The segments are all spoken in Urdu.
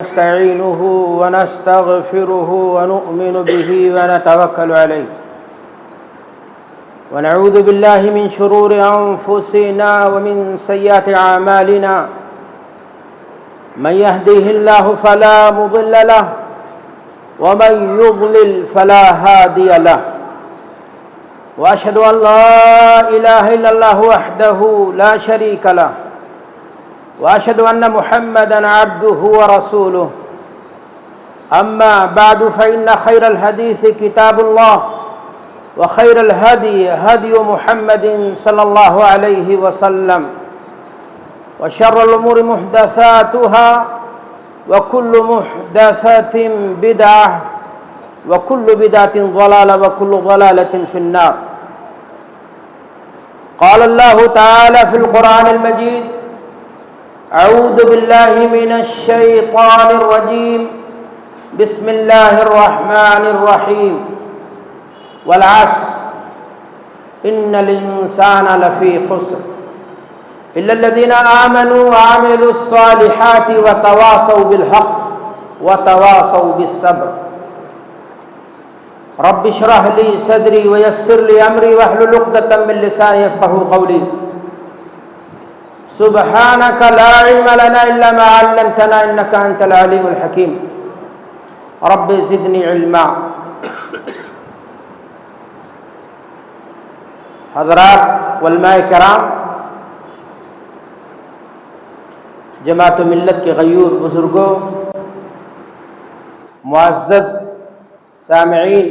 نستعينه ونستغفره ونؤمن به ونتوكل عليه ونعوذ بالله من شرور أنفسنا ومن سيئات أعمالنا من يهده الله فلا مضل له ومن يضلل فلا هادي له وأشهد أن لا إله إلا الله وحده لا شريك له وأشهد أن محمدًا عبده ورسوله أما بعد فإن خير الحديث كتاب الله وخير الهدي هدي محمد صلى الله عليه وسلم وشر الأمور محدثاتها وكل محدثة بدعة وكل بدعة ضلالة وكل ضلالة في النار. قال الله تعالى في القرآن المجيد: أعوذ بالله من الشيطان الرجيم بسم الله الرحمن الرحيم والعصر إن الإنسان لفي خسر إلا الذين آمنوا وعملوا الصالحات وتواصوا بالحق وتواصوا بالصبر. رب اشرح لي صدري ويسر لي أمري واحلل عقدة من لساني يفقهوا قولي. سبحانك لا علم لنا إلا ما علمتنا إنك أنت العليم الحكيم. رب زدني علما. حضرات علماء کرام، جماعت ملت کے غیور بزرگوں، معزز سامعین،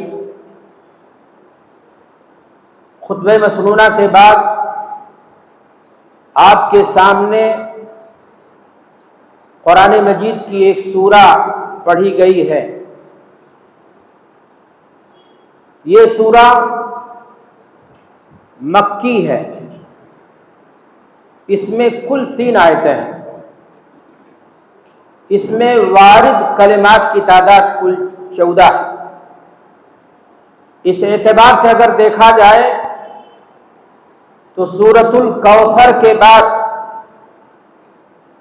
خطبہ مسنونہ کے بعد آپ کے سامنے قرآن مجید کی ایک سورہ پڑھی گئی ہے. یہ سورہ مکی ہے. اس میں کل 3 آیتیں ہیں. اس میں وارد کلمات کی تعداد کل 14 ہے. اس اعتبار سے اگر دیکھا جائے تو سورۃ الکوثر کے بعد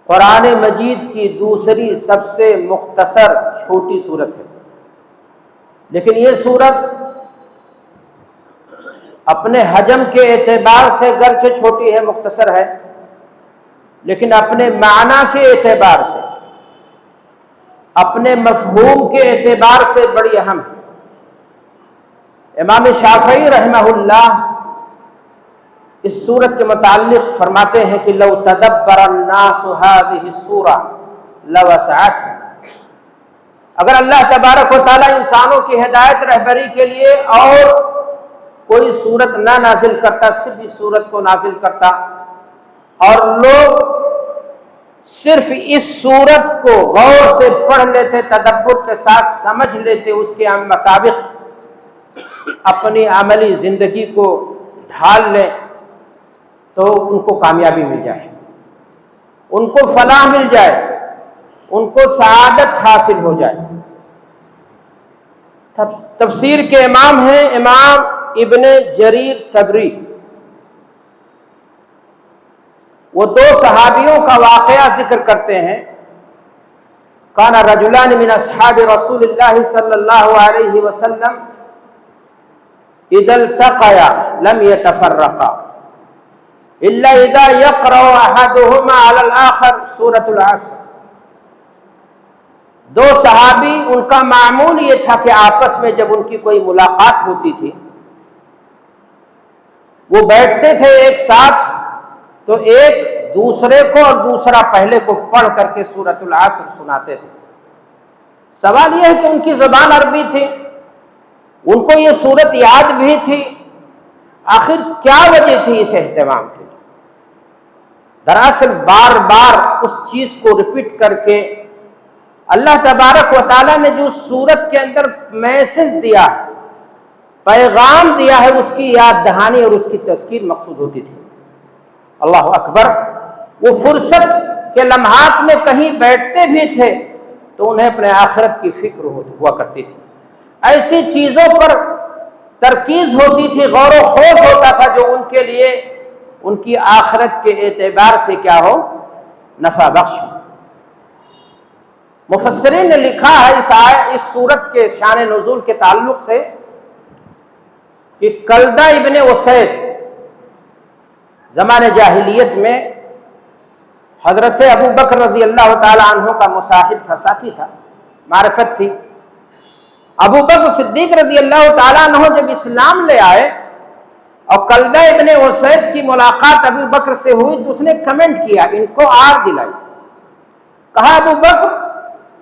قرآن مجید کی دوسری سب سے مختصر چھوٹی سورت ہے. لیکن یہ سورت اپنے حجم کے اعتبار سے گرچہ چھوٹی ہے، مختصر ہے، لیکن اپنے معنی کے اعتبار سے، اپنے مفہوم کے اعتبار سے بڑی اہم ہے. امام شافعی رحمہ اللہ اس سورت کے متعلق فرماتے ہیں کہ لو تدبر الناس هذه السورة لوسعتهم. اگر اللہ تبارک و تعالی انسانوں کی ہدایت رہبری کے لیے اور کوئی سورت نہ نازل کرتا، صرف اس سورت کو نازل کرتا اور لوگ صرف اس سورت کو غور سے پڑھ لیتے، تدبر کے ساتھ سمجھ لیتے، اس کے مطابق اپنی عملی زندگی کو ڈھال لیں تو ان کو کامیابی مل جائے، ان کو فلاح مل جائے، ان کو سعادت حاصل ہو جائے. تفسیر کے امام ہیں امام ابن جریر طبری. وہ 2 صحابیوں کا واقعہ ذکر کرتے ہیں. کان رجلان من اصحاب رسول اللہ صلی اللہ علیہ وسلم اذا التقیا لم يتفرقا الا اذا يقرأ احدهما على الاخر سورة العصر. 2 صحابی، ان کا معمول یہ تھا کہ آپس میں جب ان کی کوئی ملاقات ہوتی تھی وہ بیٹھتے تھے ایک ساتھ، تو ایک دوسرے کو اور دوسرا پہلے کو پڑھ کر کے سورۃ العصر سناتے تھے. سوال یہ ہے کہ ان کی زبان عربی تھی، ان کو یہ سورت یاد بھی تھی، آخر کیا وجہ تھی اس اہتمام کی؟ دراصل بار بار اس چیز کو ریپیٹ کر کے اللہ تبارک و تعالیٰ نے جو سورت کے اندر میسج دیا ہے، پیغام دیا ہے، اس کی یاد دہانی اور اس کی تذکیر مقصود ہوتی تھی. اللہ اکبر. وہ فرصت کے لمحات میں کہیں بیٹھتے بھی تھے تو انہیں اپنے آخرت کی فکر ہوا کرتی تھی. ایسی چیزوں پر ترکیز ہوتی تھی، غور و خوض ہوتا تھا جو ان کے لیے ان کی آخرت کے اعتبار سے کیا ہو، نفع بخش. مفسرین نے لکھا ہے اس سورت کے شان نزول کے تعلق سے کہ کلدہ ابن اسید زمانے جاہلیت میں حضرت ابو بکر رضی اللہ تعالی عنہ کا مصاحب تھا، ساتھی تھا، معرفت تھی۔ ابو بکر صدیق رضی اللہ تعالی عنہ جب اسلام لے آئے اور کلدہ ابن اسید کی ملاقات ابو بکر سے ہوئی تو اس نے کمنٹ کیا، ان کو آگ دلائی، کہا ابو بکر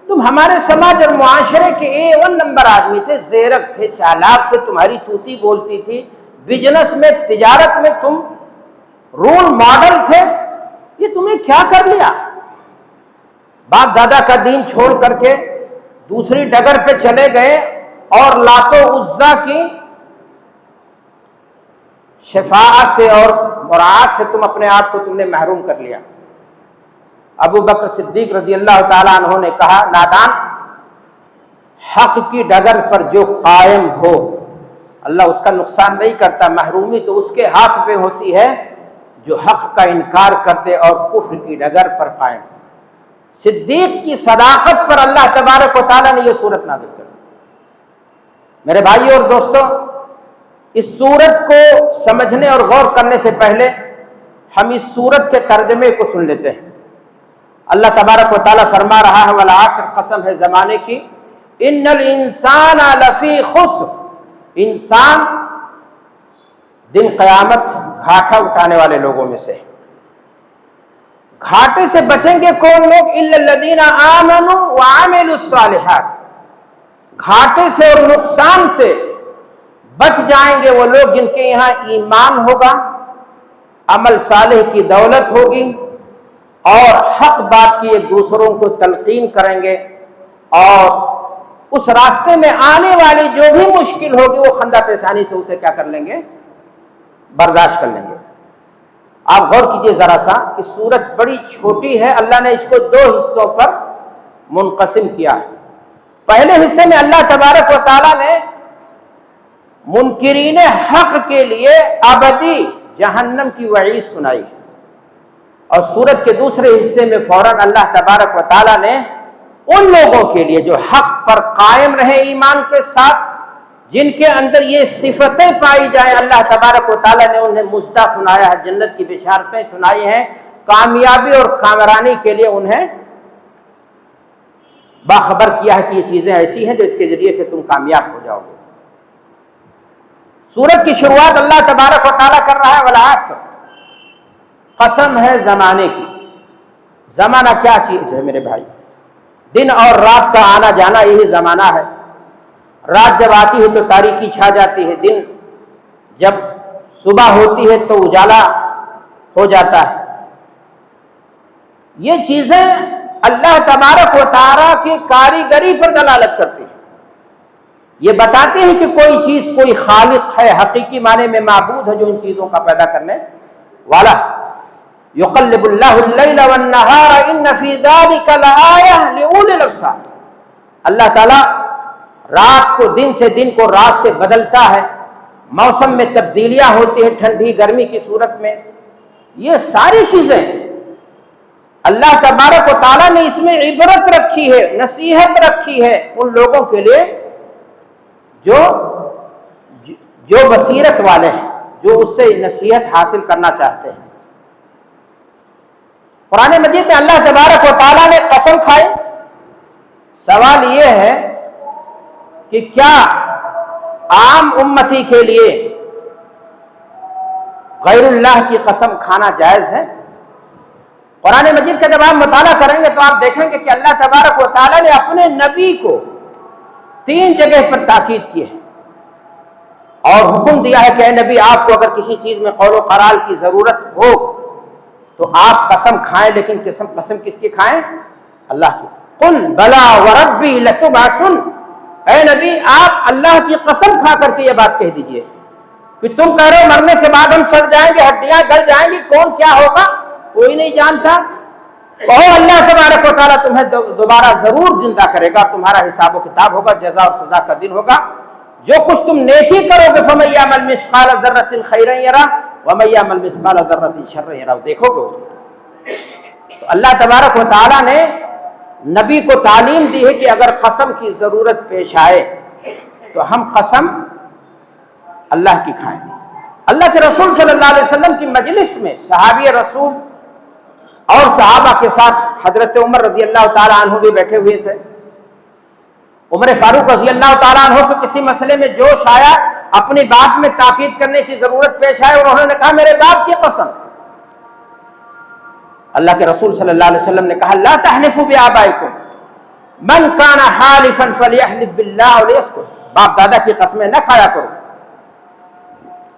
تم ہمارے سماج اور معاشرے کے A1 نمبر آدمی تھے، زیرک تھے، چالاک تھے، تمہاری توتی بولتی تھی، بزنس میں تجارت میں تم رول ماڈل تھے، یہ تمہیں کیا کر لیا؟ باپ دادا کا دین چھوڑ کر کے دوسری ڈگر پہ چلے گئے اور لات و عزا کی شفاعت سے اور مراعات سے تم اپنے آپ کو تم نے محروم کر لیا۔ ابو بکر صدیق رضی اللہ تعالیٰ عنہ نے کہا نادان، حق کی ڈگر پر جو قائم ہو اللہ اس کا نقصان نہیں کرتا، محرومی تو اس کے ہاتھ پہ ہوتی ہے جو حق کا انکار کرتے اور کفر کی ڈگر پر قائم۔ صدیق کی صداقت پر اللہ تبارک و تعالیٰ نے یہ سورت نازل کر دی۔ میرے بھائیو اور دوستو، اس سورت کو سمجھنے اور غور کرنے سے پہلے ہم اس سورت کے ترجمے کو سن لیتے ہیں۔ اللہ تبارک و تعالیٰ فرما رہا ہے والعصر، قسم ہے زمانے کی، ان الانسان لفی خسر، انسان دن قیامت گھاٹا اٹھانے والے لوگوں میں سے۔ گھاٹے سے بچیں گے کون لوگ؟ الا الذین آمنوا وعملوا الصالحات، گھاٹے سے اور نقصان سے بچ جائیں گے وہ لوگ جن کے یہاں ایمان ہوگا، عمل صالح کی دولت ہوگی اور حق بات کی ایک دوسروں کو تلقین کریں گے، اور اس راستے میں آنے والی جو بھی مشکل ہوگی وہ خندہ پیشانی سے اسے کیا کر لیں گے؟ برداشت کر لیں گے۔ آپ غور کیجئے ذرا سا کہ سورت بڑی چھوٹی ہے، اللہ نے اس کو 2 حصوں پر منقسم کیا ہے۔ پہلے حصے میں اللہ تبارک و تعالیٰ نے منکرین حق کے لیے ابدی جہنم کی وعید سنائی ہے، اور سورت کے دوسرے حصے میں فوراً اللہ تبارک و تعالیٰ نے ان لوگوں کے لیے جو حق پر قائم رہے ایمان کے ساتھ، جن کے اندر یہ صفتیں پائی جائیں، اللہ تبارک و تعالیٰ نے انہیں مژدہ سنایا ہے، جنت کی بشارتیں سنائی ہیں، کامیابی اور کامرانی کے لیے انہیں باخبر کیا ہے کہ یہ چیزیں ایسی ہیں جو اس کے ذریعے سے تم کامیاب ہو جاؤ گے۔ سورت کی شروعات اللہ تبارک و تعالیٰ کر رہا ہے والعصر، قسم ہے زمانے کی۔ زمانہ کیا چیز ہے میرے بھائی؟ دن اور رات کا آنا جانا یہی زمانہ ہے۔ رات جب آتی ہے تو تاریکی چھا جاتی ہے، دن جب صبح ہوتی ہے تو اجالا ہو جاتا ہے۔ یہ چیزیں اللہ تبارک و تعالیٰ کی کاریگری پر دلالت کرتی ہیں، یہ بتاتے ہیں کہ کوئی چیز کوئی خالق ہے، حقیقی معنی میں معبود ہے جو ان چیزوں کا پیدا کرنے والا۔ یقلب اللہ اللیل والنہار ان فی ذلک لآیہ لأولی الابصار، اللہ تعالیٰ رات کو دن سے دن کو رات سے بدلتا ہے، موسم میں تبدیلیاں ہوتی ہیں، ٹھنڈی گرمی کی صورت میں، یہ ساری چیزیں اللہ تبارک و تعالیٰ نے اس میں عبرت رکھی ہے، نصیحت رکھی ہے ان لوگوں کے لیے جو بصیرت والے ہیں، جو اس سے نصیحت حاصل کرنا چاہتے ہیں۔ قرآن مجید میں اللہ تبارک و تعالیٰ نے قسم کھائی۔ سوال یہ ہے کہ کیا عام امتی کے لیے غیر اللہ کی قسم کھانا جائز ہے؟ قرآن مجید کا جب آپ مطالعہ کریں گے تو آپ دیکھیں گے کہ اللہ تبارک و تعالیٰ نے اپنے نبی کو 3 جگہ پر تاکید کی ہے اور حکم دیا ہے کہ اے نبی، آپ کو اگر کسی چیز میں قول و قرار کی ضرورت ہو تو آپ قسم کھائیں، لیکن قسم کس کی کھائیں؟ اللہ کی۔ قل بلا وربی لتبعثن، اے نبی آپ اللہ کی قسم کھا کر کے یہ بات کہہ دیجئے کہ تم کہہ رہے مرنے کے بعد ہم سڑ جائیں گے، ہڈیاں گل جائیں گی، کون کیا ہوگا کوئی نہیں جانتا۔ کہو اللہ تبارک و تعالیٰ تمہیں دوبارہ ضرور زندہ کرے گا، تمہارا حساب و کتاب ہوگا، جزا اور سزا کا دن ہوگا، جو کچھ تم نیکی کرو گے فَمَن يَعْمَلْ مِثْقَالَ ذَرَّةٍ خَيْرًا يَرَهُ وَمَن يَعْمَلْ مِثْقَالَ ذَرَّةٍ شَرًّا يَرَهُ، دیکھو گے تو اللہ تبارک و تعالیٰ نے نبی کو تعلیم دی ہے کہ اگر قسم کی ضرورت پیش آئے تو ہم قسم اللہ کی کھائیں گے۔ اللہ کے رسول صلی اللہ علیہ وسلم کی مجلس میں صحابی رسول اور صحابہ کے ساتھ حضرت عمر رضی اللہ تعالیٰ عنہ بھی بیٹھے ہوئے تھے۔ عمر فاروق رضی اللہ تعالیٰ عنہ کو کسی مسئلے میں جوش آیا، اپنی بات میں تاکید کرنے کی ضرورت پیش آئے اور انہوں نے کہا میرے باپ کی قسم۔ اللہ کے رسول صلی اللہ علیہ وسلم نے کہا لا تحلفوا بآبائکم من کان حالفا فلیحلف باللہ ولیسکت، باپ دادا کی قسمیں نہ کھایا کرو،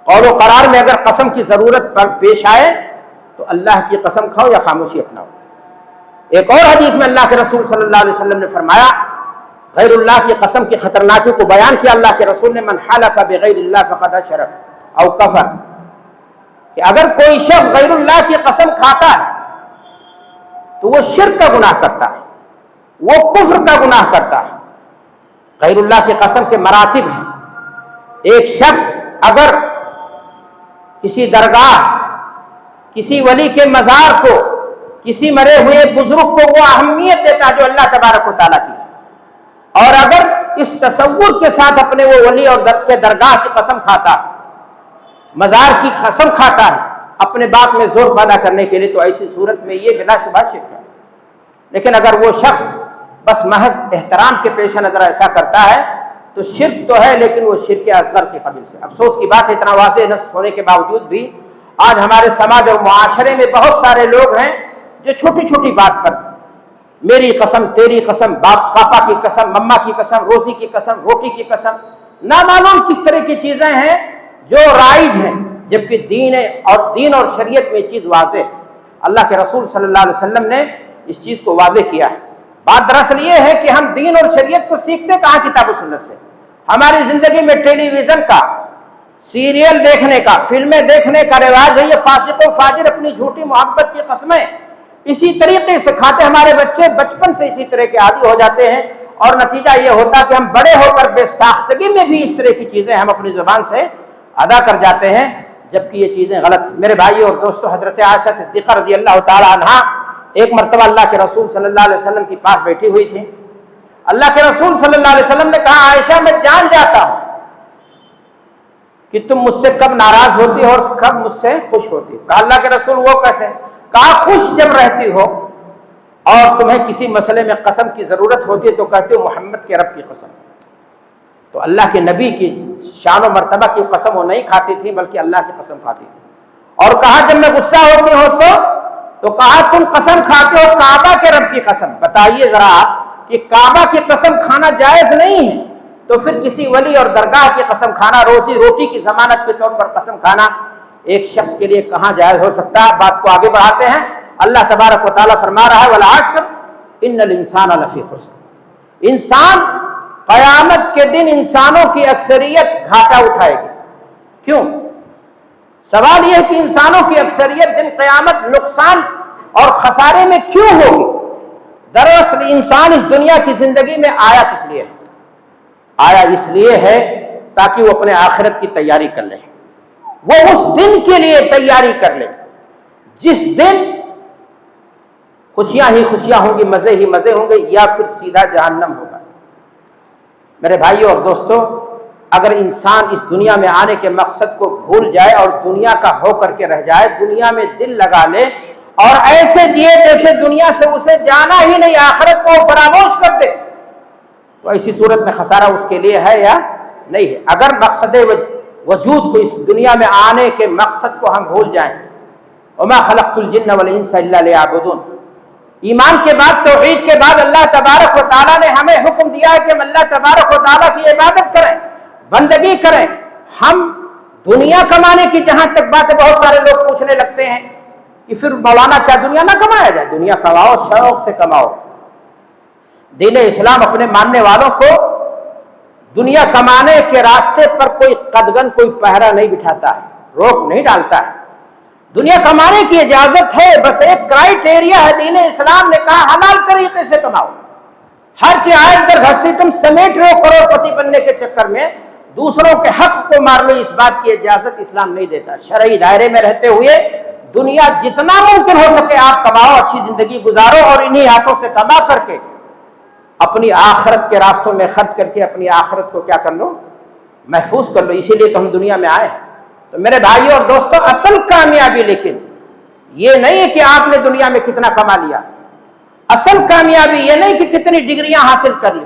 قول و قرار میں اگر قسم کی ضرورت پر پیش آئے تو اللہ کی قسم کھاؤ یا خاموشی اپناؤ۔ ایک اور حدیث میں اللہ کے رسول صلی اللہ علیہ وسلم نے فرمایا، غیر اللہ کی قسم کی خطرناکی کو بیان کیا اللہ کے رسول نے، من حلف بغیر اللہ فقد اشرک او کفر، کہ اگر کوئی شخص غیر اللہ کی قسم کھاتا ہے تو وہ شرک کا گناہ کرتا ہے، وہ کفر کا گناہ کرتا ہے۔ غیر اللہ کی قسم کے مراتب ہیں۔ ایک شخص اگر کسی درگاہ، کسی ولی کے مزار کو، کسی مرے ہوئے بزرگ کو وہ اہمیت دیتا جو اللہ تبارک و تعالیٰ کی، اور اگر اس تصور کے ساتھ اپنے وہ ولی اور کے درگاہ کی قسم کھاتا، مزار کی قسم کھاتا ہے اپنے بات میں زور پیدا کرنے کے لیے، تو ایسی صورت میں یہ بلا شبہ شرک ہے۔ لیکن اگر وہ شخص بس محض احترام کے پیش نظر ایسا کرتا ہے تو شرک تو ہے، لیکن وہ شرک اصغر کی قبیل سے۔ افسوس کی بات ہے اتنا واضح نص ہونے کے باوجود بھی آج ہمارے سماج اور معاشرے میں بہت سارے لوگ ہیں جو چھوٹی چھوٹی بات پر میری قسم، تیری قسم، باپ پاپا کی قسم، مما کی قسم، روزی کی قسم، روٹی کی قسم، نامعلوم کس طرح کی چیزیں ہیں جو رائج ہیں، جبکہ دین اور شریعت میں یہ چیز واضح ہے۔ اللہ کے رسول صلی اللہ علیہ وسلم نے اس چیز کو واضح کیا ہے۔ بات دراصل یہ ہے کہ ہم دین اور شریعت کو سیکھتے کہاں کتاب و سنت سے۔ ہماری زندگی میں ٹیلی ویژن کا، سیریل دیکھنے کا، فلمیں دیکھنے کا رواج ہے، یہ فاسق و فاجر اپنی جھوٹی محبت کی قسمیں اسی طریقے سے کھاتے، ہمارے بچے بچپن سے اسی طرح کے عادی ہو جاتے ہیں، اور نتیجہ یہ ہوتا کہ ہم بڑے ہو کر بے ساختگی میں بھی اس طرح کی چیزیں ہم اپنی زبان سے ادا کر جاتے ہیں، جبکہ یہ چیزیں غلط ہیں۔ میرے بھائی اور دوستو، حضرت عائشہ صدیقہ رضی اللہ تعالی عنہا ایک مرتبہ اللہ کے رسول صلی اللہ علیہ وسلم کے پاس بیٹھی ہوئی تھی۔ اللہ کے رسول صلی اللہ علیہ وسلم نے کہا عائشہ میں جان جاتا ہوں کہ تم مجھ سے کب ناراض ہوتی ہو اور کب مجھ سے خوش ہوتی ہو۔ کہا اللہ کے رسول وہ کیسے؟ کہا خوش جب رہتی ہو اور تمہیں کسی مسئلے میں قسم کی ضرورت ہوتی ہے تو کہتے ہو محمد کے رب کی قسم۔ تو اللہ کے نبی کی شان و مرتبہ کی قسم وہ نہیں کھاتی تھی بلکہ اللہ کی قسم کھاتی تھی۔ اور کہا جب میں غصہ ہوتی ہوں تو کہا تم قسم کھاتے ہو کعبہ کے رب کی قسم۔ بتائیے ذرا کہ کعبہ کی قسم کھانا جائز نہیں ہے تو پھر کسی ولی اور درگاہ کی قسم کھانا، روزی روٹی کی ضمانت کے طور پر قسم کھانا ایک شخص کے لیے کہاں جائز ہو سکتا ہے؟ بات کو آگے بڑھاتے ہیں۔ اللہ تبارک و تعالیٰ فرما رہا ہے والعصر ان الانسان لفی خسر، انسان قیامت کے دن انسانوں کی اکثریت گھاٹا اٹھائے گی۔ کیوں؟ سوال یہ ہے کہ انسانوں کی اکثریت دن قیامت نقصان اور خسارے میں کیوں ہوگی؟ دراصل انسان اس دنیا کی زندگی میں آیا کس لیے ہے؟ آیا اس لیے ہے تاکہ وہ اپنے آخرت کی تیاری کر لے، وہ اس دن کے لیے تیاری کر لے جس دن خوشیاں ہی خوشیاں ہوں گی، مزے ہی مزے ہوں گے، یا پھر سیدھا جہنم ہوگا۔ میرے بھائیوں اور دوستو، اگر انسان اس دنیا میں آنے کے مقصد کو بھول جائے اور دنیا کا ہو کر کے رہ جائے، دنیا میں دل لگا لے اور ایسے جیے جیسے دنیا سے اسے جانا ہی نہیں، آخرت کو فراموش کر دے، تو ایسی صورت میں خسارہ اس کے لیے ہے یا نہیں ہے؟ اگر مقصد وجود کو، اس دنیا میں آنے کے مقصد کو ہم بھول جائیں، وما خلقت الجن والانس الا لیعبدون، ایمان کے بعد، توحید کے بعد اللہ تبارک و تعالیٰ نے ہمیں حکم دیا ہے کہ ہم اللہ تبارک و تعالیٰ کی عبادت کریں، بندگی کریں۔ ہم دنیا کمانے کی جہاں تک بات ہے، بہت سارے لوگ پوچھنے لگتے ہیں کہ پھر مولانا کیا دنیا نہ کمایا جائے؟ دنیا کماؤ، شوق سے کماؤ۔ دین اسلام اپنے ماننے والوں کو دنیا کمانے کے راستے پر کوئی قدغن، کوئی پہرا نہیں بٹھاتا ہے، روک نہیں ڈالتا ہے۔ دنیا کمانے کی اجازت ہے، بس ایک کرائٹیریا ہے، دین اسلام نے کہا حلال طریقے سے کماؤ۔ ہر چیز در گھسی تم سمیٹ رہے ہو کروڑ پتی بننے کے چکر میں، دوسروں کے حق کو مار لو، اس بات کی اجازت اسلام نہیں دیتا۔ شرعی دائرے میں رہتے ہوئے دنیا جتنا ممکن ہو سکے آپ کماؤ، اچھی زندگی گزارو، اور انہی ہاتھوں سے کما کر کے اپنی آخرت کے راستوں میں خرچ کر کے اپنی آخرت کو کیا کر لو، محفوظ کر لو۔ اسی لیے تو ہم دنیا میں آئے ہیں۔ تو میرے بھائیوں اور دوستوں، اصل کامیابی لیکن یہ نہیں ہے کہ آپ نے دنیا میں کتنا کما لیا، اصل کامیابی یہ نہیں کہ کتنی ڈگریاں حاصل کر لی،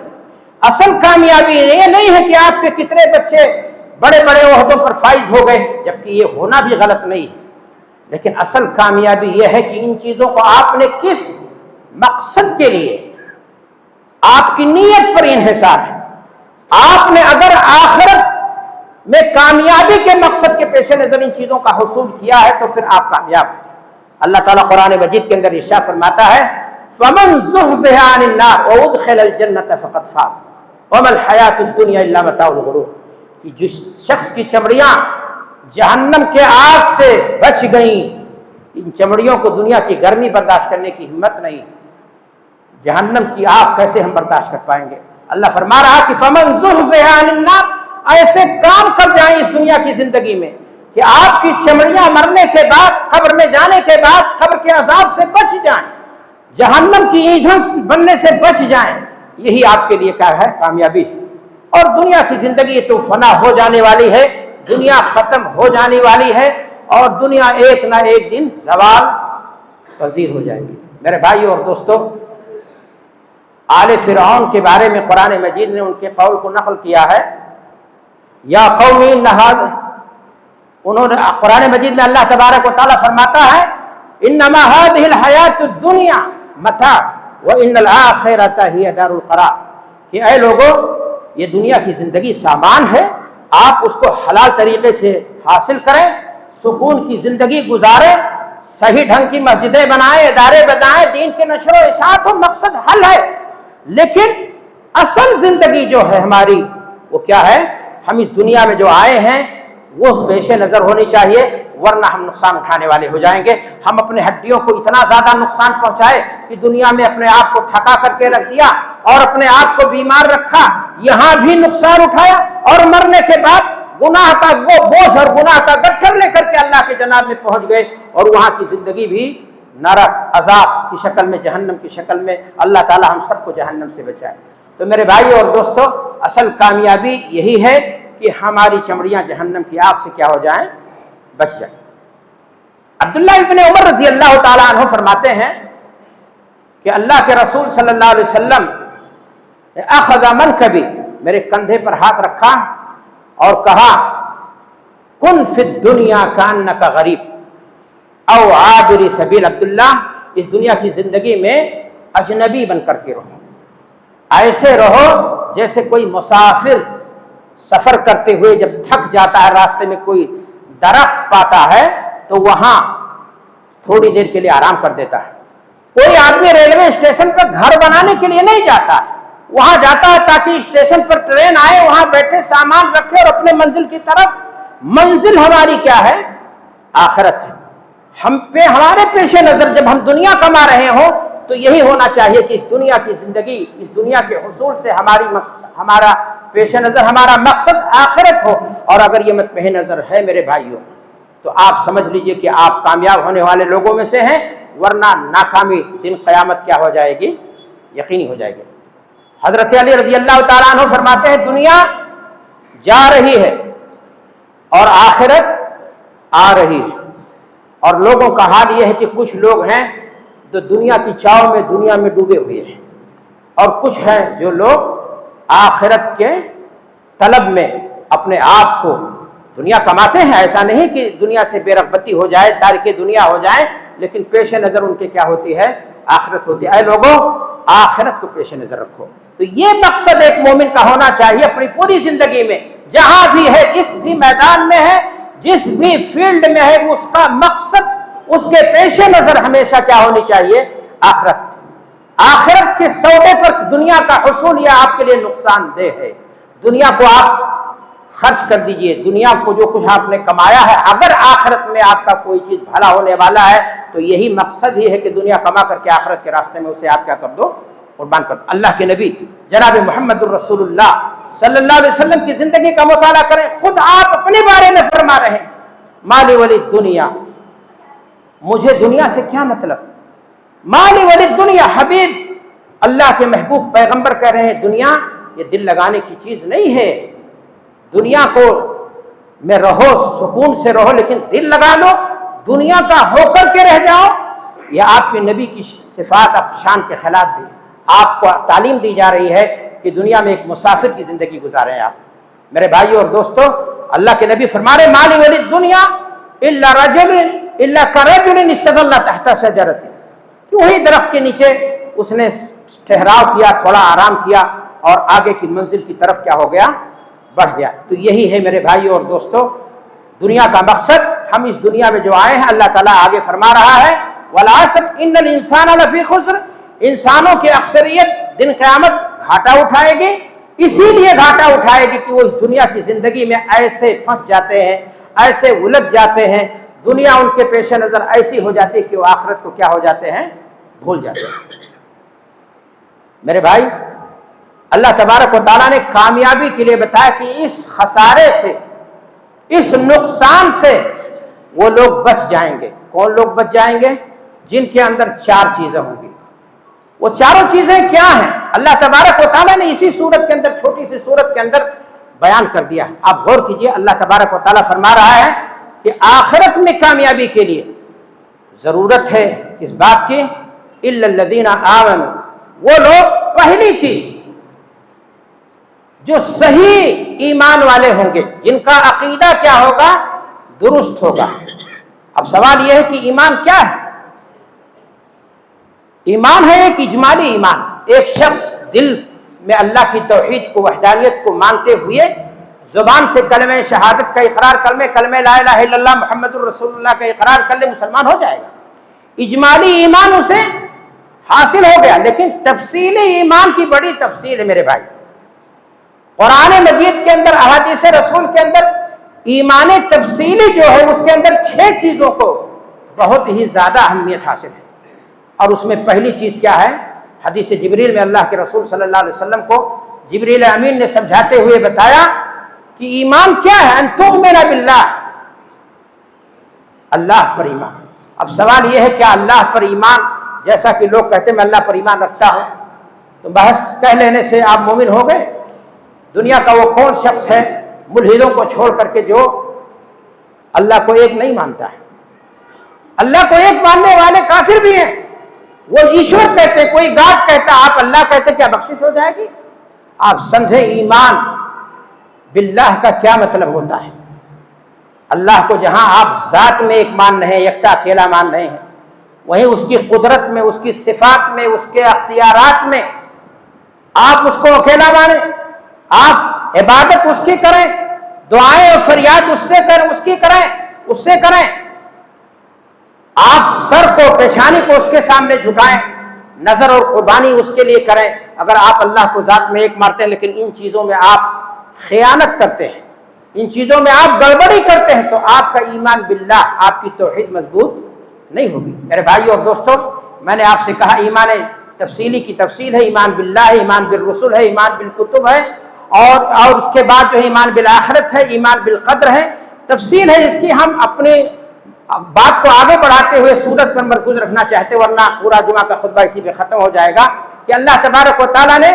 اصل کامیابی یہ نہیں ہے کہ آپ کے کتنے بچے بڑے بڑے عہدوں پر فائز ہو گئے، جبکہ یہ ہونا بھی غلط نہیں ہے، لیکن اصل کامیابی یہ ہے کہ ان چیزوں کو آپ نے کس مقصد کے لیے، آپ کی نیت پر انحصار ہے۔ آپ نے اگر آخرت میں کامیابی کے مقصد کے پیش نظر ان چیزوں کا حصول کیا ہے تو پھر آپ کامیاب ہیں۔ اللہ تعالیٰ قرآن مجید کے اندر ارشاد فرماتا ہے فَمَنْ زُحْزِحَ عَنِ النَّارِ وَأُدْخِلَ الْجَنَّةَ فَقَدْ فَازَ وَمَا الْحَيَاةُ الدُّنْيَا إِلَّا مَتَاعُ الْغُرُورِ، کہ جس شخص کی چمڑیاں جہنم کے آگ سے بچ گئیں، ان چمڑیوں کو دنیا کی گرمی برداشت کرنے کی ہمت نہیں، جہنم کی آگ کیسے ہم برداشت کر پائیں گے؟ اللہ فرما رہا کہ فَمَنْ زُحْزِحَ عَنِ النَّارِ، ایسے کام کر جائیں اس دنیا کی زندگی میں کہ آپ کی چمڑیاں مرنے کے بعد، قبر میں جانے کے بعد قبر کے عذاب سے بچ جائیں، جہنم کی ایندھن بننے سے بچ جائیں، یہی آپ کے لیے کیا ہے؟ کامیابی۔ اور دنیا کی زندگی تو فنا ہو جانے والی ہے، دنیا ختم ہو جانے والی ہے، اور دنیا ایک نہ ایک دن زوال پذیر ہو جائے گی۔ میرے بھائیو اور دوستو، آل فرعون کے بارے میں قرآن مجید نے ان کے قول کو نقل کیا ہے، یا قوم ان هذا، انہوں نے قرآن مجید میں اللہ تبارک و تعالیٰ فرماتا ہے انما هذه الحیات الدنیا متاع وان الاخرۃ هی دار القرار، کہ اے لوگوں یہ دنیا کی زندگی سامان ہے، آپ اس کو حلال طریقے سے حاصل کریں، سکون کی زندگی گزاریں، صحیح ڈھنگ کی مسجدیں بنائیں، ادارے بنائیں، دین کے نشر و اشاعت و مقصد حل ہے، لیکن اصل زندگی جو ہے ہماری وہ کیا ہے؟ ہم اس دنیا میں جو آئے ہیں وہ پیش نظر ہونی چاہیے، ورنہ ہم نقصان اٹھانے والے ہو جائیں گے۔ ہم اپنے ہڈیوں کو اتنا زیادہ نقصان پہنچائے کہ دنیا میں اپنے آپ کو تھکا کر کے رکھ دیا اور اپنے آپ کو بیمار رکھا، یہاں بھی نقصان اٹھایا، اور مرنے کے بعد گناہ کا وہ بوجھ اور گناہ کا گٹھر لے کر کے اللہ کے جناب میں پہنچ گئے، اور وہاں کی زندگی بھی نرک عذاب کی شکل میں، جہنم کی شکل میں۔ اللہ تعالی ہم سب کو جہنم سے بچائے۔ تو میرے بھائیو اور دوستو، اصل کامیابی یہی ہے کہ ہماری چمڑیاں جہنم کی آگ سے کیا ہو جائیں؟ بچ جائیں۔ عبداللہ ابن عمر رضی اللہ تعالیٰ عنہ فرماتے ہیں کہ اللہ کے رسول صلی اللہ علیہ وسلم نے اخذ منکبی، میرے کندھے پر ہاتھ رکھا اور کہا کن فی الدنیا کانک غریب او عابر سبیل، عبداللہ اس دنیا کی زندگی میں اجنبی بن کر کے رہو، ایسے رہو جیسے کوئی مسافر سفر کرتے ہوئے جب تھک جاتا ہے، راستے میں کوئی درخت پاتا ہے تو وہاں تھوڑی دیر کے لیے آرام کر دیتا ہے۔ کوئی آدمی ریلوے اسٹیشن پر گھر بنانے کے لیے نہیں جاتا ہے، وہاں جاتا ہے تاکہ اسٹیشن پر ٹرین آئے، وہاں بیٹھے سامان رکھے اور اپنے منزل کی طرف۔ منزل ہماری کیا ہے؟ آخرت ہے۔ ہمارے پیش نظر جب ہم دنیا کما رہے ہوں تو یہی ہونا چاہیے کہ اس دنیا کی زندگی، اس دنیا کے حصول سے ہمارا پیش نظر، ہمارا مقصد آخرت ہو، اور اگر یہ مت پیش نظر ہے میرے بھائیوں تو آپ سمجھ لیجئے کہ آپ کامیاب ہونے والے لوگوں میں سے ہیں، ورنہ ناکامی دن قیامت کیا ہو جائے گی؟ یقینی ہو جائے گی۔ حضرت علی رضی اللہ تعالیٰ عنہ فرماتے ہیں دنیا جا رہی ہے اور آخرت آ رہی ہے، اور لوگوں کا حال یہ ہے کہ کچھ لوگ ہیں جو دنیا کی چاؤ میں دنیا میں ڈوبے ہوئے ہیں، اور کچھ ہیں جو لوگ آخرت کے طلب میں اپنے آپ کو، دنیا کماتے ہیں، ایسا نہیں کہ دنیا سے بے رغبتی ہو جائے، تارک دنیا ہو جائے، لیکن پیش نظر ان کے کیا ہوتی ہے؟ آخرت ہوتی ہے۔ اے لوگوں آخرت کو پیش نظر رکھو۔ تو یہ مقصد ایک مومن کا ہونا چاہیے اپنی پوری زندگی میں، جہاں بھی ہے، جس بھی میدان میں ہے، جس بھی فیلڈ میں ہے، اس کا مقصد، اس کے پیش نظر ہمیشہ کیا ہونی چاہیے؟ آخرت۔ آخرت کے سودے پر دنیا کا حصول یہ آپ کے لیے نقصان دہ ہے۔ دنیا کو آپ خرچ کر دیجئے، دنیا کو جو کچھ آپ نے کمایا ہے، اگر آخرت میں آپ کا کوئی چیز بھلا ہونے والا ہے تو یہی مقصد ہی ہے کہ دنیا کما کر کے آخرت کے راستے میں اسے آپ کیا کر دو؟ قربان کر دو۔ اللہ کے نبی جناب محمد الرسول اللہ صلی اللہ علیہ وسلم کی زندگی کا مطالعہ کریں، خود آپ اپنے بارے میں فرما رہے ہیں مالی ولی دنیا، مجھے دنیا سے کیا مطلب؟ مالی ولی دنیا، حبیب اللہ کے محبوب پیغمبر کہہ رہے ہیں دنیا یہ دل لگانے کی چیز نہیں ہے، دنیا کو میں رہو، سکون سے رہو، لیکن دل لگا لو، دنیا کا ہو کر کے رہ جاؤ، یہ آپ کے نبی کی صفات شان کے خلاف بھی آپ کو تعلیم دی جا رہی ہے کہ دنیا میں ایک مسافر کی زندگی گزاریں آپ۔ میرے بھائیو اور دوستو، اللہ کے نبی فرما رہے مالی ولی دنیا الا رجل الا کرجل استظل تحت شجرۃ، کیوں ہی درخت کے نیچے اس نے ٹھہراؤ کیا، تھوڑا آرام کیا اور آگے کی منزل کی طرف کیا ہو گیا، بڑھ گیا۔ تو یہی ہے میرے بھائیو اور دوستو دنیا کا مقصد، ہم اس دنیا میں جو آئے ہیں اللہ تعالیٰ آگے فرما رہا ہے والعصر ان الانسان لفی خسر، انسانوں کی اکثریت دن قیامت گھاٹا اٹھائے گی، اسی لیے گھاٹا اٹھائے گی کہ وہ اس دنیا کی زندگی میں ایسے پھنس جاتے ہیں، ایسے الجھ جاتے ہیں، دنیا ان کے پیش نظر ایسی ہو جاتی ہے کہ وہ آخرت کو کیا ہو جاتے ہیں، بھول جاتے ہیں۔ میرے بھائی، اللہ تبارک و تعالیٰ نے کامیابی کے لیے بتایا کہ اس خسارے سے، اس نقصان سے وہ لوگ بچ جائیں گے۔ کون لوگ بچ جائیں گے؟ جن کے اندر چار چیزیں ہوں گی۔ وہ چاروں چیزیں کیا ہیں؟ اللہ تبارک و تعالیٰ نے اسی سورت کے اندر، چھوٹی سی سورت کے اندر بیان کر دیا۔ آپ غور کیجئے، اللہ تبارک و تعالیٰ فرما رہا ہے کہ آخرت میں کامیابی کے لیے ضرورت ہے اس بات کی الا الذین آمنوا، وہ لوگ، پہلی چیز جو صحیح ایمان والے ہوں گے، جن کا عقیدہ کیا ہوگا، درست ہوگا۔ اب سوال یہ ہے کہ ایمان کیا ہے؟ ایمان ہے ایک اجمالی ایمان، ایک شخص دل میں اللہ کی توحید کو، وحدانیت کو مانتے ہوئے زبان سے کلمہ شہادت کا اقرار کلمہ لا الہ الا اللہ محمد الرسول اللہ کا اقرار کر لے، مسلمان ہو جائے گا۔ اجمالی ایمان اسے حاصل ہو گیا، لیکن تفصیلی ایمان کی بڑی تفصیل ہے میرے بھائی۔ قرآن مجید کے اندر، احادیث رسول کے اندر ایمان تفصیلی جو ہے اس کے اندر 6 چیزوں کو بہت ہی زیادہ اہمیت حاصل ہے، اور اس میں پہلی چیز کیا ہے؟ حدیث جبریل میں اللہ کے رسول صلی اللہ علیہ وسلم کو جبریل امین نے سمجھاتے ہوئے بتایا کہ ایمان کیا ہے، ان تؤمن باللہ، اللہ پر ایمان۔ اب سوال یہ ہے کیا اللہ پر ایمان، جیسا کہ لوگ کہتے ہیں میں اللہ پر ایمان رکھتا ہوں، تو بحث کہہ لینے سے آپ مومن ہو گئے؟ دنیا کا وہ کون شخص ہے ملحدوں کو چھوڑ کر کے جو اللہ کو ایک نہیں مانتا ہے؟ اللہ کو ایک ماننے والے کافر بھی ہیں، وہ ایشور کہتے، کوئی گاڈ کہتا، آپ اللہ کہتے، کیا بخشش ہو جائے گی؟ آپ سمجھیں ایمان باللہ کا کیا مطلب ہوتا ہے۔ اللہ کو جہاں آپ ذات میں ایک مان رہے ہیں، یکتا اکیلا مان رہے ہیں، وہیں اس کی قدرت میں، اس کی صفات میں، اس کے اختیارات میں آپ اس کو اکیلا مانیں، آپ عبادت اس کی کریں، دعائیں اور فریاد اس سے کریں، اس کی کریں، اس سے کریں، آپ سر کو، پیشانی کو اس کے سامنے جھکائیں، نظر اور قربانی اس کے لیے کریں۔ اگر آپ اللہ کو ذات میں ایک مانتے ہیں لیکن ان چیزوں میں آپ خیانت کرتے ہیں، ان چیزوں میں آپ گڑبڑی کرتے ہیں، تو آپ کا ایمان باللہ، آپ کی توحید مضبوط نہیں ہوگی۔ میرے بھائیو اور دوستو، میں نے آپ سے کہا ایمان تفصیلی کی تفصیل ہے، ایمان باللہ ہے، ایمان بالرسل ہے، ایمان بالکتب ہے، اور اس کے بعد جو ایمان بالآخرت ہے، ایمان بالقدر ہے، تفصیل ہے اس کی۔ ہم اپنے بات کو آگے بڑھاتے ہوئے سورت پر مرکوز رکھنا چاہتے، ورنہ پورا جمعہ کا خطبہ اسی پہ ختم ہو جائے گا کہ اللہ تبارک و تعالیٰ نے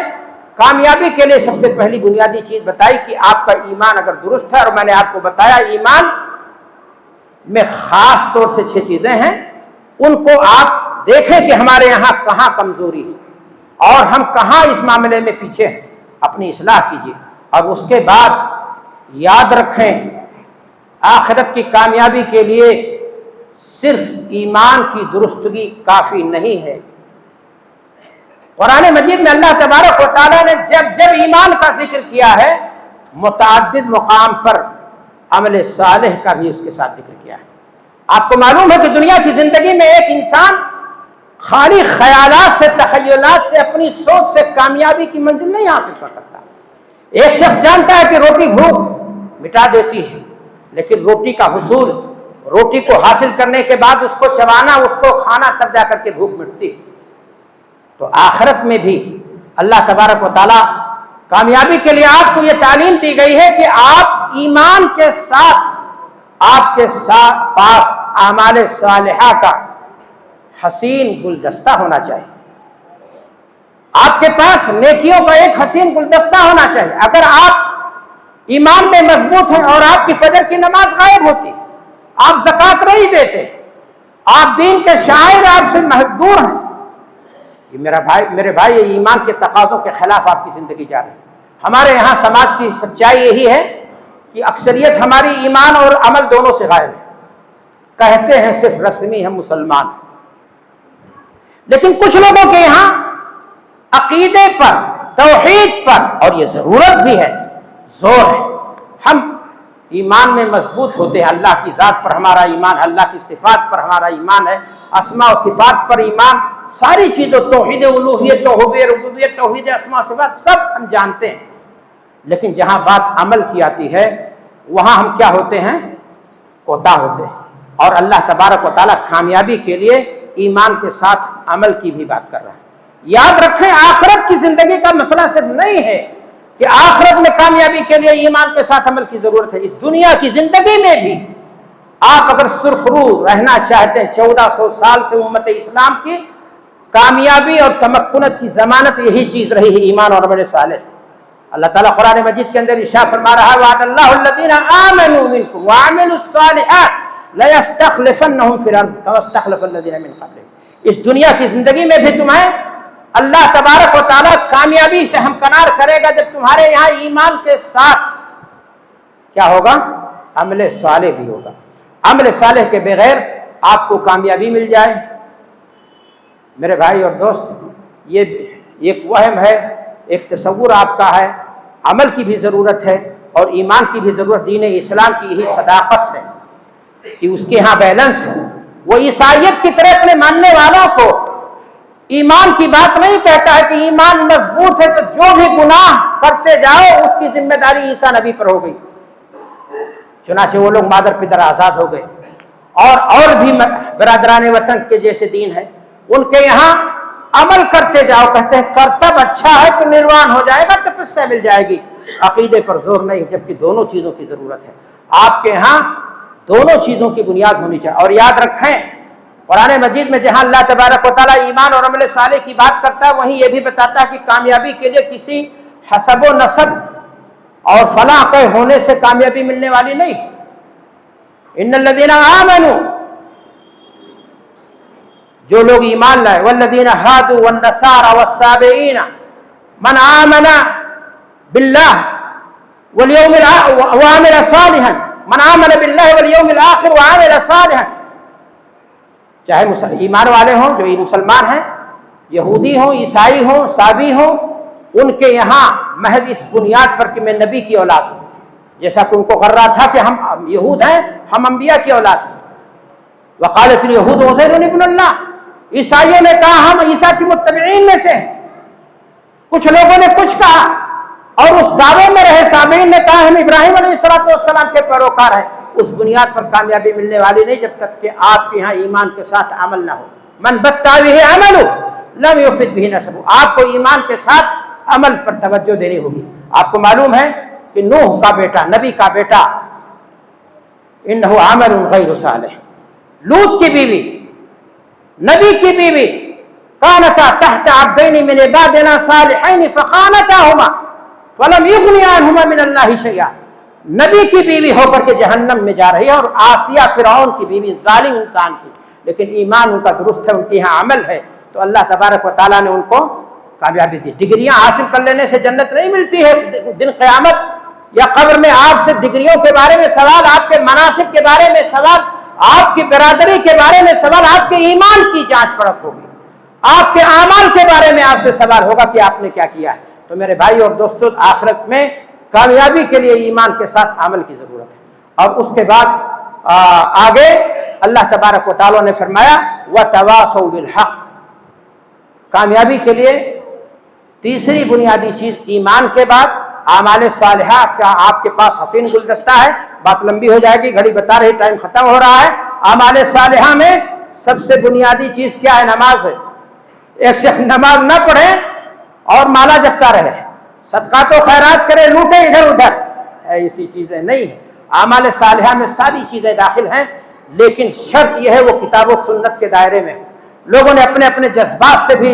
کامیابی کے لیے سب سے پہلی بنیادی چیز بتائی کہ آپ کا ایمان اگر درست ہے، اور میں نے آپ کو بتایا ایمان میں خاص طور سے 6 چیزیں ہیں، ان کو آپ دیکھیں کہ ہمارے یہاں کہاں کمزوری ہے اور ہم کہاں اس معاملے میں پیچھے ہیں، اپنی اصلاح کیجیے۔ اور اس کے بعد یاد رکھیں آخرت کی کامیابی کے لیے صرف ایمان کی درستگی کافی نہیں ہے۔ قرآن مجید میں اللہ تبارک و تعالیٰ نے جب ایمان کا ذکر کیا ہے، متعدد مقام پر عمل صالح کا بھی اس کے ساتھ ذکر کیا ہے۔ آپ کو معلوم ہے کہ دنیا کی زندگی میں ایک انسان خالی خیالات سے، تخیلات سے، اپنی سوچ سے کامیابی کی منزل نہیں حاصل کر سکتا۔ ایک شخص جانتا ہے کہ روٹی بھوک مٹا دیتی ہے، لیکن روٹی کا حصول، روٹی کو حاصل کرنے کے بعد اس کو چبانا، اس کو کھانا، تب جا کر کے بھوک مٹتی ہے۔ تو آخرت میں بھی اللہ تبارک و تعالیٰ کامیابی کے لیے آپ کو یہ تعلیم دی گئی ہے کہ آپ ایمان کے ساتھ، آپ کے ساتھ پاس اعمال صالحہ کا حسین گلدستہ ہونا چاہیے۔ آپ کے پاس نیکیوں کا ایک حسین گلدستہ ہونا چاہیے۔ اگر آپ ایمان میں مضبوط ہیں اور آپ کی فجر کی نماز غائب ہوتی، آپ زکوٰۃ نہیں دیتے، آپ دین کے شاعر آپ سے محدود ہیں، یہ میرے بھائی یہ ایمان کے تقاضوں کے خلاف آپ کی زندگی جا رہی ہے۔ ہمارے یہاں سماج کی سچائی یہی ہے کہ اکثریت ہماری ایمان اور عمل دونوں سے غائب ہے، کہتے ہیں صرف رسمی ہم مسلمان، لیکن کچھ لوگوں کے یہاں عقیدے پر، توحید پر، اور یہ ضرورت بھی ہے، زور ہے۔ ہم ایمان میں مضبوط ہوتے ہیں، اللہ کی ذات پر ہمارا ایمان، اللہ کی صفات پر ہمارا ایمان ہے، اسماء و صفات پر ایمان، ساری چیزوں توحید الوہیت، توحید ربوبیت، توحید اسماء و صفات سب ہم جانتے ہیں، لیکن جہاں بات عمل کی آتی ہے وہاں ہم کیا ہوتے ہیں؟ کوتاہ ہوتے ہیں۔ اور اللہ تبارک و تعالیٰ کامیابی کے لیے ایمان کے ساتھ عمل کی بھی بات کر رہا ہے۔ یاد رکھیں آخرت کی زندگی کا مسئلہ صرف نہیں ہے کہ آخرت میں کامیابی کے لیے ایمان کے ساتھ عمل کی ضرورت ہے، اس دنیا کی زندگی میں بھی آپ اگر سرخرو رہنا چاہتے ہیں، 1400 سال سے امت اسلام کی کامیابی اور تمکنت کی ضمانت یہی چیز رہی ہے، ایمان اور عمل صالح۔ اللہ تعالیٰ قرآن مجید کے اندر ارشاد فرما رہا ہے وعد اللہ الذین آمنوا منکم وعملوا الصالحات لیستخلفنہم فی الارض کما استخلف الذین من قبلہم۔ اس دنیا کی زندگی میں بھی تمہیں اللہ تبارک و تعالیٰ کامیابی سے ہمکنار کرے گا جب تمہارے یہاں ایمان کے ساتھ کیا ہوگا؟ عمل صالح بھی ہوگا۔ عمل صالح کے بغیر آپ کو کامیابی مل جائے، میرے بھائی اور دوست، یہ ایک وہم ہے، ایک تصور آپ کا ہے۔ عمل کی بھی ضرورت ہے اور ایمان کی بھی ضرورت۔ دین اسلام کی یہی صداقت ہے کہ اس کے ہاں بیلنس ہے۔ وہ عیسائیت کی طرح اپنے ماننے والوں کو ایمان کی بات نہیں کہتا ہے کہ ایمان مضبوط ہے تو جو بھی گناہ کرتے جاؤ اس کی ذمہ داری عیسیٰ نبی پر ہو گئی، چنانچہ وہ لوگ مادر پدر آزاد ہو گئے۔ اور بھی برادران وطن کے جیسے دین ہے، ان کے یہاں عمل کرتے جاؤ، کہتے ہیں کرتب اچھا ہے تو نروان ہو جائے گا، تپسیا مل جائے گی۔ عقیدے پر زور نہیں، جبکہ دونوں چیزوں کی ضرورت ہے۔ آپ کے ہاں دونوں چیزوں کی بنیاد ہونی چاہیے۔ اور یاد رکھیں قرآن مجید میں جہاں اللہ تبارک و تعالیٰ ایمان اور عمل صالح کی بات کرتا ہے وہیں یہ بھی بتاتا ہے کہ کامیابی کے لیے کسی حسب و نسب اور فلاں کے ہونے سے کامیابی ملنے والی نہیں۔ ان الذین آمنوا، جو لوگ ایمان لائے، والذین ہادوا والنصارى والصابئین من آمن باللہ والیوم وعمل صالحا، من آمن باللہ والیوم الآخر وعمل صالحا، چاہے ایمان والے ہوں جو مسلمان ہیں، یہودی ہوں، عیسائی ہوں، صابی ہوں، ان کے یہاں محض اس بنیاد پر کہ میں نبی کی اولاد ہوں، جیسا کہ ان کو کر رہا تھا کہ ہم یہود ہیں، ہم انبیاء کی اولاد ہیں۔ وقالت الیہود عزیر ابن اللہ، عیسائیوں نے کہا ہم عیسیٰ کی متبعین میں سے ہیں، کچھ لوگوں نے کچھ کہا اور اس دعوے میں رہے۔ صابئین نے کہا ہم ابراہیم علیہ السلام کے پیروکار ہیں۔ اس بنیاد پر کامیابی ملنے والی نہیں جب تک کہ آپ کے یہاں ایمان کے ساتھ عمل نہ ہو۔ من بتاویہ عمل لم یفد بہ نسب، آپ کو ایمان کے ساتھ عمل پر توجہ دینی ہوگی۔ آپ کو معلوم ہے کہ نوح کا بیٹا، نبی کا بیٹا، انہ عمل غیر صالح، لوط کی بیوی، نبی کی بیوی، کانتا تحت عبدین من عبادنا صالحین فخانتاہما فلم یغنی عنہما من اللہ شیئا، نبی کی بیوی ہو کر کے جہنم میں جا رہی ہے، اور آسیہ فرعون کی بیوی، ظالم انسان کی، لیکن ایمان ان کا درست ہے، ان کے یہاں عمل ہے، تو اللہ تبارک و تعالیٰ نے ان کو کامیابی دی۔ ڈگریاں حاصل کر لینے سے جنت نہیں ملتی ہے، دن قیامت یا قبر میں آپ سے ڈگریوں کے بارے میں سوال، آپ کے مناسب کے بارے میں سوال، آپ کی برادری کے بارے میں سوال، آپ کے ایمان کی جانچ پرکھ ہوگی، آپ کے اعمال کے بارے میں آپ سے سوال ہوگا کہ آپ نے کیا کیا ہے۔ تو میرے بھائی اور دوستو، آخرت میں کامیابی کے لیے ایمان کے ساتھ عمل کی ضرورت ہے۔ اور اس کے بعد آگے اللہ تبارک و تعالیٰ نے فرمایا وَتَوَاصَوْا بِالْحَقِّ، کامیابی کے لیے تیسری بنیادی چیز ایمان کے بعد اعمال صالحہ۔ کیا آپ کے پاس حسین گلدستہ ہے؟ بات لمبی ہو جائے گی، گھڑی بتا رہی ٹائم ختم ہو رہا ہے۔ اعمال صالحہ میں سب سے بنیادی چیز کیا ہے؟ نماز ہے۔ ایک شخص نماز نہ پڑھے اور مالا جپتا رہے، صدقات و خیرات کرے، لوٹے ادھر ادھر، ایسی چیزیں نہیں ہیں۔ اعمال صالحہ میں ساری چیزیں داخل ہیں، لیکن شرط یہ ہے وہ کتاب و سنت کے دائرے میں۔ لوگوں نے اپنے اپنے جذبات سے بھی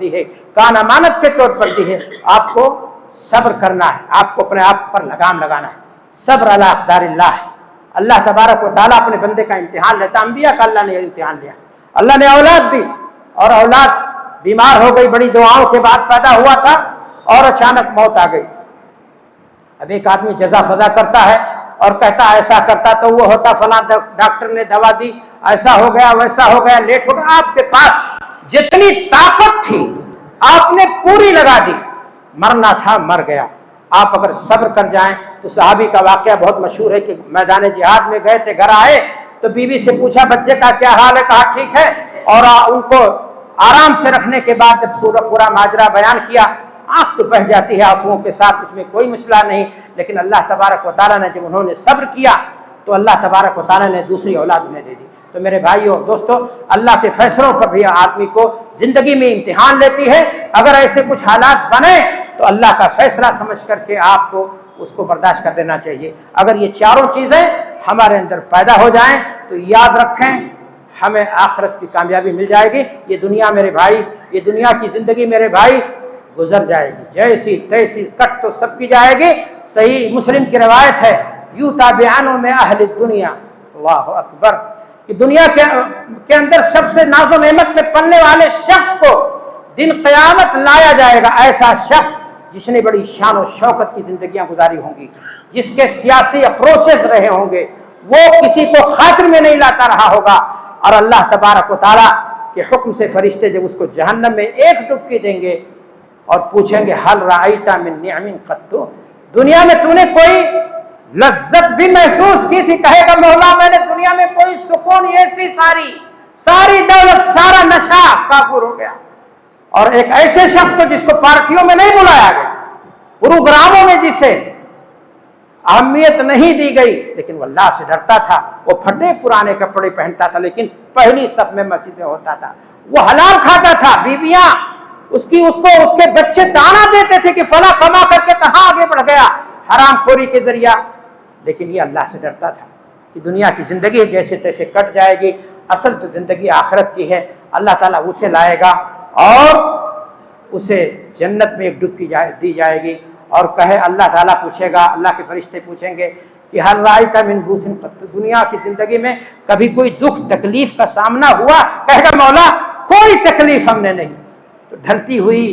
دی ہے، کان امانت کے طور پر دی ہے، آپ کو صبر کرنا ہے، آپ کو اپنے آپ پر لگام لگانا ہے۔ صبر علی اقدار اللہ ہے۔ اللہ تبارک و تعالیٰ اپنے بندے کا امتحان لیتا، انبیاء کا اللہ نے امتحان لیا۔ اللہ نے اولاد دی اور اولاد بیمار ہو گئی، بڑی دعاؤں کے بعد پیدا ہوا تھا اور اچانک موت آ گئی۔ اب ایک آدمی جزا فضا کرتا ہے اور کہتا ایسا کرتا تو وہ ہوتا، فلاں ڈاکٹر نے دوا دی، ایسا ہو گیا ویسا ہو گیا، لیٹ ہو گیا۔ آپ کے پاس جتنی طاقت تھی آپ نے پوری لگا دی، مرنا تھا مر گیا۔ آپ اگر صبر کر جائیں تو صحابی کا واقعہ بہت مشہور ہے کہ میدان جہاد میں گئے تھے، گھر آئے تو بیوی سے پوچھا بچے کا کیا حال ہے، کہا ٹھیک ہے، اور ان کو آرام سے رکھنے کے بعد جب پورا ماجرا بیان کیا، آنکھ تو بہہ جاتی ہے آنسوؤں کے ساتھ، اس میں کوئی مسئلہ نہیں، لیکن اللہ تبارک و تعالیٰ نے جب انہوں نے صبر کیا تو اللہ تبارک و تعالیٰ نے دوسری اولاد انہیں دے دی۔ تو میرے بھائیوں دوستو، اللہ کے فیصلوں پر بھی آدمی کو زندگی میں امتحان لیتی ہے۔ اگر ایسے کچھ حالات بنے تو اللہ کا فیصلہ سمجھ کر کے آپ کو اس کو برداشت کر دینا چاہیے۔ اگر یہ چاروں چیزیں ہمارے اندر پیدا ہو جائیں تو یاد رکھیں ہمیں آخرت کی کامیابی مل جائے گی۔ یہ دنیا میرے بھائی، یہ دنیا کی زندگی میرے بھائی گزر جائے گی، جیسی تیسی کٹ تو سب کی جائے گی۔ صحیح مسلم کی روایت ہے، یوتا بیانوں میں اہل دنیا، اللہ اکبر، کہ دنیا کے اندر سب سے ناز و نعمت میں پلنے والے شخص کو دن قیامت لایا جائے گا، ایسا شخص جس نے بڑی شان و شوکت کی زندگیاں گزاری ہوں گی، جس کے سیاسی اپروچز رہے ہوں گے، وہ کسی کو خاطر میں نہیں لاتا رہا ہوگا، اور اللہ تبارک و تعالیٰ کے حکم سے فرشتے جب اس کو جہنم میں ایک ڈبکی دیں گے اور پوچھیں گے حل رأیت من نعم قط، دنیا میں تو نے کوئی لذت بھی محسوس کی تھی؟ کہے گا مولا میں نے دنیا میں کوئی سکون، ایسی ساری دولت، سارا نشہ کافر ہو گیا۔ اور ایک ایسے شخص کو جس کو پارٹیوں میں نہیں بلایا گیا، پروگراموں میں جسے اہمیت نہیں دی گئی، لیکن وہ اللہ سے ڈرتا تھا، وہ پھٹے پرانے کپڑے پہنتا تھا لیکن پہلی صف میں مسجد میں ہوتا تھا، وہ حلال کھاتا تھا، بیویاں اس کے بچے تانا دیتے تھے کہ فلاں کما کر کے کہاں آگے بڑھ گیا حرام خوری کے ذریعہ، لیکن یہ اللہ سے ڈرتا تھا کہ دنیا کی زندگی جیسے تیسے کٹ جائے گی، اصل تو زندگی آخرت کی ہے۔ اللہ تعالیٰ اسے لائے گا اور اسے جنت میں ایک ڈبکی دی جائے گی، اور کہے اللہ تعالیٰ پوچھے گا، اللہ کے فرشتے پوچھیں گے کہ ہر رائے کا من بوسن قط، دنیا کی زندگی میں کبھی کوئی دکھ تکلیف کا سامنا ہوا؟ کہے گا مولا کوئی تکلیف ہم نے نہیں۔ تو ڈھلتی ہوئی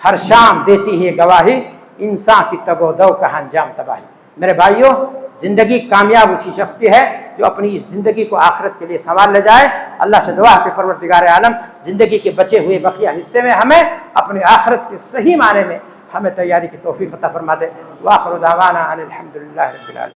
ہر شام دیتی ہے گواہی، انسان کی تگ و دو کا انجام تباہی۔ میرے بھائیوں، زندگی کامیاب اسی شخص کی ہے جو اپنی اس زندگی کو آخرت کے لیے سنوار لے جائے۔ اللہ سے دعا کہ پروردگار عالم زندگی کے بچے ہوئے بقیہ حصے میں ہمیں اپنی آخرت کے صحیح معنی میں ہمیں تیاری کی توفیق عطا فرما دے۔ وآخر دعوانا ان الحمد للہ رب العالمین۔